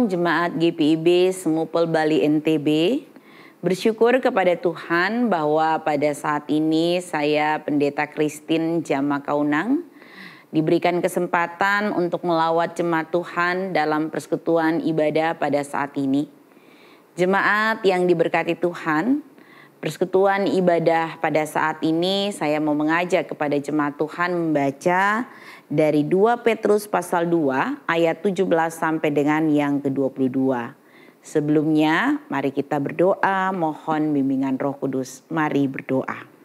Shalom Jemaat GPIB Semupel Bali NTB. Bersyukur kepada Tuhan bahwa pada saat ini saya Pendeta Christine Jama Kaunang diberikan kesempatan untuk melawat jemaat Tuhan dalam persekutuan ibadah pada saat ini. Jemaat yang diberkati Tuhan, persekutuan ibadah pada saat ini saya mau mengajak kepada jemaat Tuhan membaca dari 2 Petrus pasal 2 ayat 17 sampai dengan yang ke-22. Sebelumnya mari kita berdoa mohon bimbingan Roh Kudus. Mari berdoa.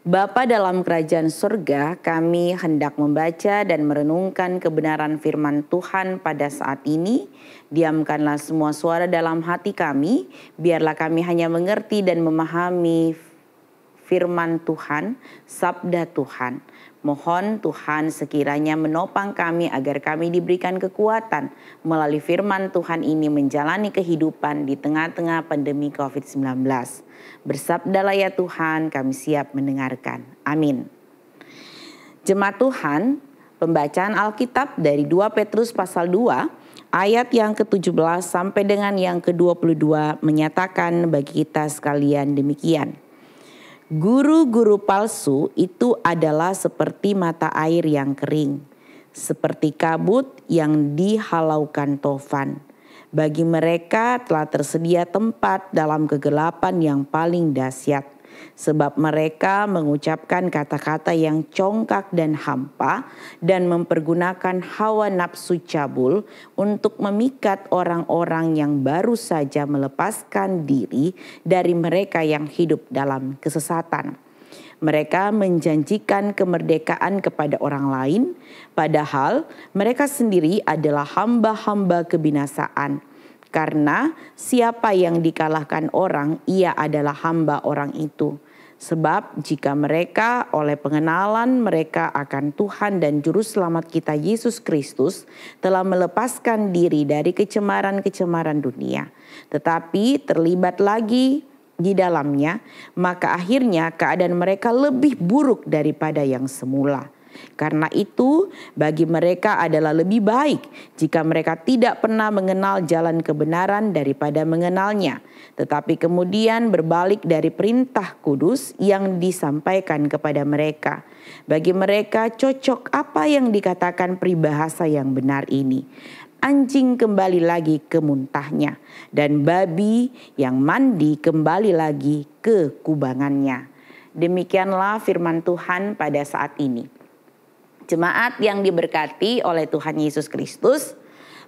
Bapa dalam kerajaan surga, kami hendak membaca dan merenungkan kebenaran firman Tuhan pada saat ini. Diamkanlah semua suara dalam hati kami, biarlah kami hanya mengerti dan memahami firman Tuhan, sabda Tuhan. Mohon Tuhan sekiranya menopang kami agar kami diberikan kekuatan melalui firman Tuhan ini menjalani kehidupan di tengah-tengah pandemi COVID-19. Bersabdalah ya Tuhan, kami siap mendengarkan. Amin. Jemaat Tuhan, pembacaan Alkitab dari 2 Petrus pasal 2 ayat yang ke-17 sampai dengan yang ke-22 menyatakan bagi kita sekalian demikian. Guru-guru palsu itu adalah seperti mata air yang kering, seperti kabut yang dihalaukan tofan. Bagi mereka telah tersedia tempat dalam kegelapan yang paling dahsyat, sebab mereka mengucapkan kata-kata yang congkak dan hampa dan mempergunakan hawa nafsu cabul untuk memikat orang-orang yang baru saja melepaskan diri dari mereka yang hidup dalam kesesatan. Mereka menjanjikan kemerdekaan kepada orang lain, padahal mereka sendiri adalah hamba-hamba kebinasaan. Karena siapa yang dikalahkan orang, ia adalah hamba orang itu. Sebab jika mereka oleh pengenalan mereka akan Tuhan dan Juru Selamat kita Yesus Kristus telah melepaskan diri dari kecemaran-kecemaran dunia, tetapi terlibat lagi di dalamnya, maka akhirnya keadaan mereka lebih buruk daripada yang semula. Karena itu bagi mereka adalah lebih baik jika mereka tidak pernah mengenal jalan kebenaran daripada mengenalnya, tetapi kemudian berbalik dari perintah kudus yang disampaikan kepada mereka. Bagi mereka cocok apa yang dikatakan peribahasa yang benar ini. Anjing kembali lagi ke muntahnya, dan babi yang mandi kembali lagi ke kubangannya. Demikianlah firman Tuhan pada saat ini. Jemaat yang diberkati oleh Tuhan Yesus Kristus,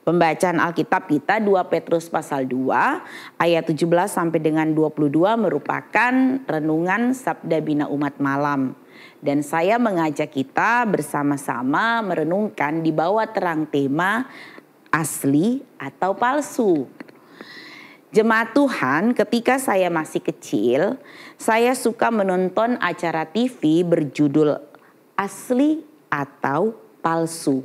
pembacaan Alkitab kita 2 Petrus pasal 2 ayat 17 sampai dengan 22 merupakan renungan Sabda Bina Umat Malam. Dan saya mengajak kita bersama-sama merenungkan di bawah terang tema asli atau palsu. Jemaat Tuhan, ketika saya masih kecil, saya suka menonton acara TV berjudul Asli atau Palsu.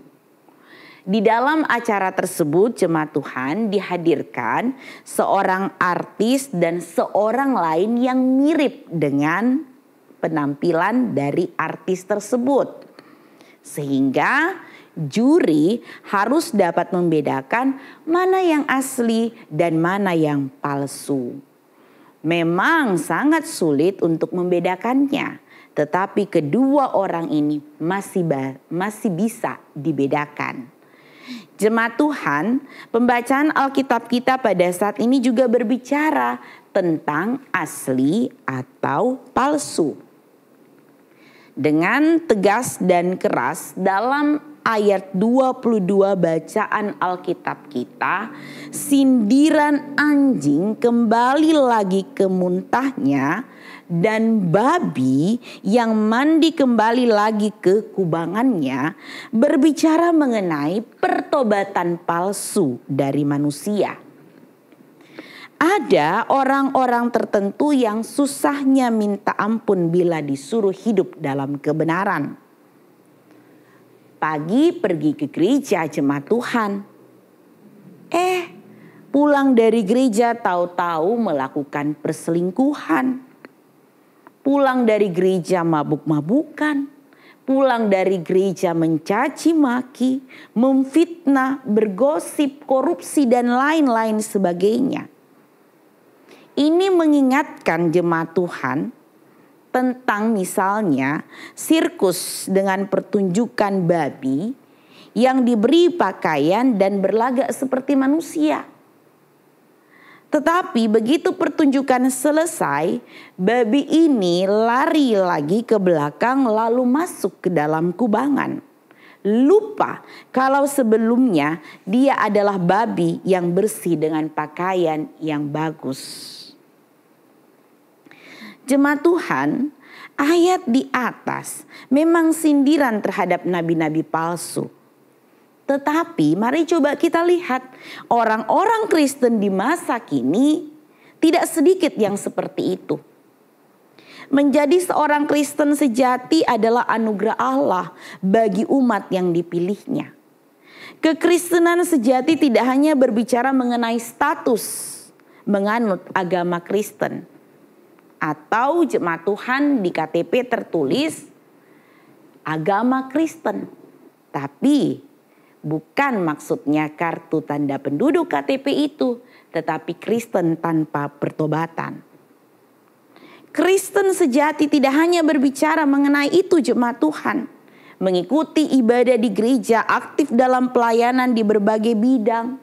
Di dalam acara tersebut jemaat Tuhan dihadirkan seorang artis dan seorang lain yang mirip dengan penampilan dari artis tersebut. Sehingga juri harus dapat membedakan mana yang asli dan mana yang palsu. Memang sangat sulit untuk membedakannya. Tetapi kedua orang ini masih bisa dibedakan. Jemaat Tuhan, pembacaan Alkitab kita pada saat ini juga berbicara tentang asli atau palsu. Dengan tegas dan keras dalam ayat 22 bacaan Alkitab kita, sindiran anjing kembali lagi ke muntahnya dan babi yang mandi kembali lagi ke kubangannya berbicara mengenai pertobatan palsu dari manusia. Ada orang-orang tertentu yang susahnya minta ampun bila disuruh hidup dalam kebenaran. Pagi pergi ke gereja jemaat Tuhan. Pulang dari gereja tahu-tahu melakukan perselingkuhan. Pulang dari gereja mabuk-mabukan. pulang dari gereja mencaci maki, memfitnah, bergosip, korupsi, dan lain-lain sebagainya. Ini mengingatkan jemaat Tuhan tentang misalnya sirkus dengan pertunjukan babi yang diberi pakaian dan berlagak seperti manusia. Tetapi begitu pertunjukan selesai, babi ini lari lagi ke belakang lalu masuk ke dalam kubangan. Lupa kalau sebelumnya dia adalah babi yang bersih dengan pakaian yang bagus. Jemaat Tuhan, ayat di atas memang sindiran terhadap nabi-nabi palsu. Tetapi mari coba kita lihat orang-orang Kristen di masa kini tidak sedikit yang seperti itu. Menjadi seorang Kristen sejati adalah anugerah Allah bagi umat yang dipilihnya. Kekristenan sejati tidak hanya berbicara mengenai status menganut agama Kristen. Atau jemaat Tuhan di KTP tertulis agama Kristen. Tapi bukan maksudnya kartu tanda penduduk KTP itu, tetapi Kristen tanpa pertobatan. Kristen sejati tidak hanya berbicara mengenai itu jemaat Tuhan. Mengikuti ibadah di gereja, aktif dalam pelayanan di berbagai bidang,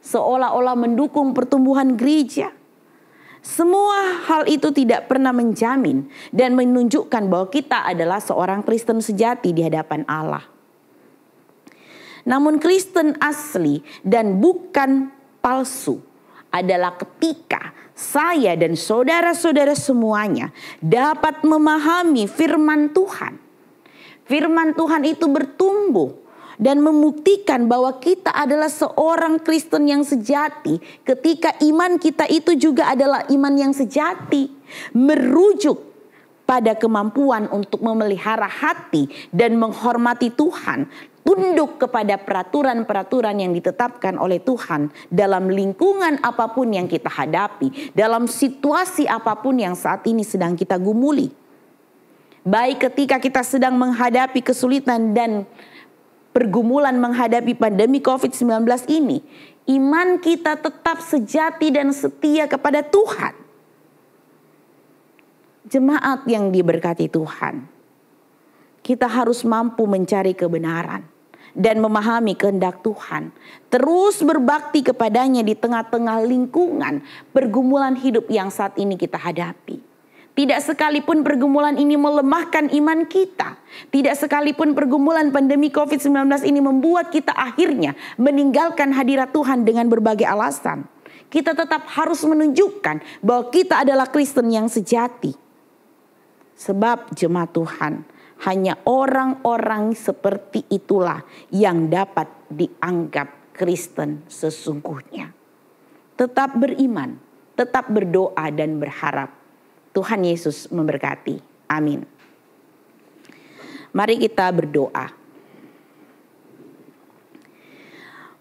seolah-olah mendukung pertumbuhan gereja. Semua hal itu tidak pernah menjamin dan menunjukkan bahwa kita adalah seorang Kristen sejati di hadapan Allah. Namun Kristen asli dan bukan palsu adalah ketika saya dan saudara-saudara semuanya dapat memahami firman Tuhan. Firman Tuhan itu bertumbuh dan membuktikan bahwa kita adalah seorang Kristen yang sejati ketika iman kita itu juga adalah iman yang sejati. Merujuk pada kemampuan untuk memelihara hati dan menghormati Tuhan. Tunduk kepada peraturan-peraturan yang ditetapkan oleh Tuhan dalam lingkungan apapun yang kita hadapi, dalam situasi apapun yang saat ini sedang kita gumuli. Baik ketika kita sedang menghadapi kesulitan dan pergumulan menghadapi pandemi COVID-19 ini, iman kita tetap sejati dan setia kepada Tuhan. Jemaat yang diberkati Tuhan, kita harus mampu mencari kebenaran dan memahami kehendak Tuhan. Terus berbakti kepadanya di tengah-tengah lingkungan pergumulan hidup yang saat ini kita hadapi. Tidak sekalipun pergumulan ini melemahkan iman kita. Tidak sekalipun pergumulan pandemi COVID-19 ini membuat kita akhirnya meninggalkan hadirat Tuhan dengan berbagai alasan. Kita tetap harus menunjukkan bahwa kita adalah Kristen yang sejati. Sebab jemaat Tuhan, hanya orang-orang seperti itulah yang dapat dianggap Kristen sesungguhnya. Tetap beriman, tetap berdoa dan berharap. Tuhan Yesus memberkati. Amin. Mari kita berdoa.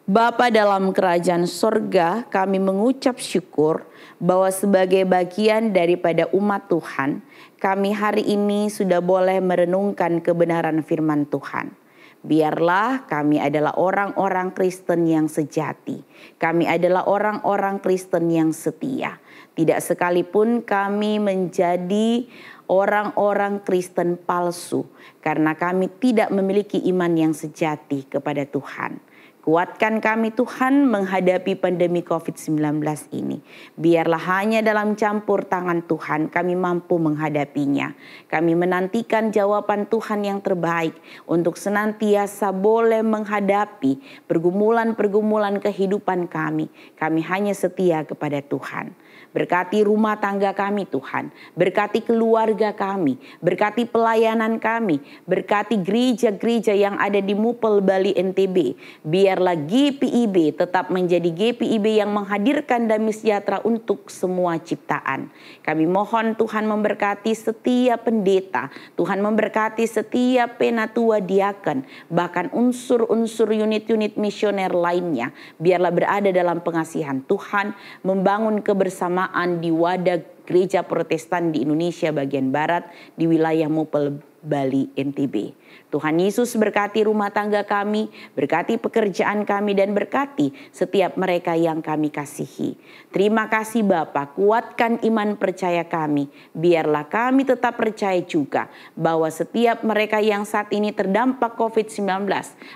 Bapa dalam kerajaan sorga, kami mengucap syukur bahwa sebagai bagian daripada umat Tuhan, kami hari ini sudah boleh merenungkan kebenaran firman Tuhan. Biarlah kami adalah orang-orang Kristen yang sejati. Kami adalah orang-orang Kristen yang setia. Tidak sekalipun kami menjadi orang-orang Kristen palsu, karena kami tidak memiliki iman yang sejati kepada Tuhan. Kuatkan kami Tuhan menghadapi pandemi COVID-19 ini. Biarlah hanya dalam campur tangan Tuhan kami mampu menghadapinya. Kami menantikan jawaban Tuhan yang terbaik untuk senantiasa boleh menghadapi pergumulan-pergumulan kehidupan kami. Kami hanya setia kepada Tuhan. Berkati rumah tangga kami Tuhan, berkati keluarga kami, berkati pelayanan kami, berkati gereja-gereja yang ada di Mupel, Bali, NTB. Biarlah GPIB tetap menjadi GPIB yang menghadirkan damai sejahtera untuk semua ciptaan. Kami mohon Tuhan memberkati setiap pendeta, Tuhan memberkati setiap penatua diaken, bahkan unsur-unsur unit-unit misioner lainnya. Biarlah berada dalam pengasihan Tuhan, membangun kebersamaan di wadah gereja Protestan di Indonesia bagian barat di wilayah Mupel, Bali, NTB. Tuhan Yesus berkati rumah tangga kami, berkati pekerjaan kami, dan berkati setiap mereka yang kami kasihi. Terima kasih Bapa, kuatkan iman percaya kami. Biarlah kami tetap percaya juga bahwa setiap mereka yang saat ini terdampak COVID-19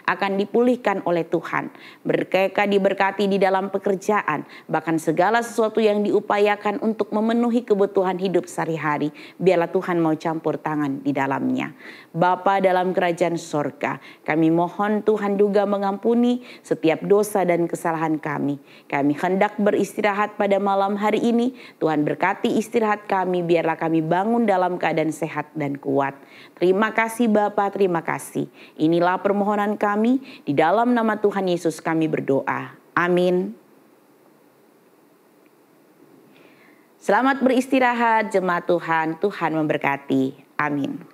akan dipulihkan oleh Tuhan. Mereka diberkati di dalam pekerjaan, bahkan segala sesuatu yang diupayakan untuk memenuhi kebutuhan hidup sehari-hari, biarlah Tuhan mau campur tangan di dalamnya. Bapa dalam kerajaan sorga, kami mohon Tuhan juga mengampuni setiap dosa dan kesalahan kami. Kami hendak beristirahat pada malam hari ini. Tuhan berkati istirahat kami, biarlah kami bangun dalam keadaan sehat dan kuat. Terima kasih Bapa, terima kasih. Inilah permohonan kami, di dalam nama Tuhan Yesus kami berdoa. Amin. Selamat beristirahat jemaat Tuhan, Tuhan memberkati. Amin.